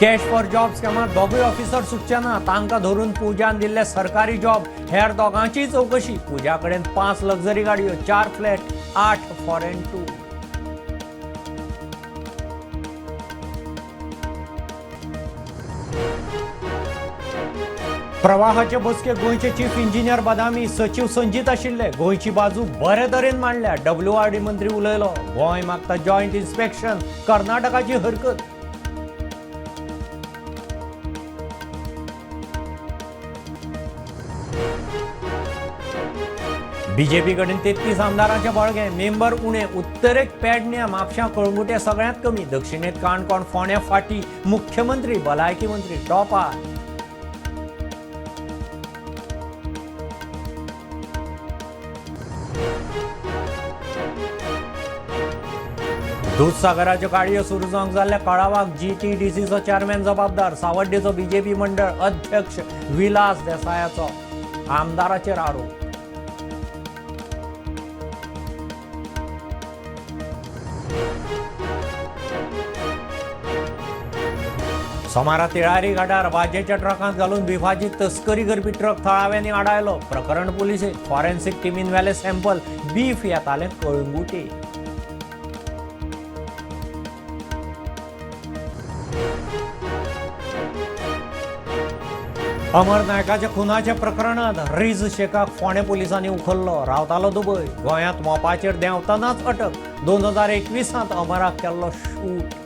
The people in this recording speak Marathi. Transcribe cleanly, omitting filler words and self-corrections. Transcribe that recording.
कॅश फॉर जॉब स्कॅमात दोगूय ऑफिसर सुटचेना तांकां धरून पुजान दिल्ले सरकारी जॉब हेर दोगांची चौकशी पुजा कडेन 5 लक्झरी गाडयो 4 फ्लॅट 8 फॉरेन टूर प्रवाहाचे बसके गोंयचे चीफ इंजिनियर बदामी सचिव संजीत आशिल्ले गोंयची बाजू बरे तरेन मांडल्या WRD मंत्री उलयलो गोंय मागता जॉयंट इन्स्पेक्शन कर्नाटकाची हरकत बीजेपी कडेन 33 आमदारांचे बळगे मेंबर उणे उत्तरेक पेडण्या म्हापशां कळंगुटे सगळ्यांत कमी दक्षिणेत काणकोण फोंड्या फाटी मुख्यमंत्री भलायकी मंत्री टॉपार दूधसागराच्यो गाडयो सुरू जावंक जाल्ल्या कळावाक GTDCचो चेअरमॅन जबाबदार सावड्डेचो बीजेपी मंडळ अध्यक्ष विलास देसायाचो आमदाराचेर आरोप सोमारा तिळारी घाटार भाजयेच्या ट्रकांत घालून विभाजीत तस्करी करपी ट्रक थळाव्यांनी आडायलो प्रकरण पुलिसेक फॉरेन्सिक टिमीन व्हेले सॅम्पल बीफ येताले कळंगुटे अमर नायकाच्या खुनाच्या प्रकरणात रिज शेखाक फोंडे पुलिसांनी उखललो रावतालो दुबय गोंयांत मोपाचेर देंवतनाच अटक 2021 अमराक केल्लो शूट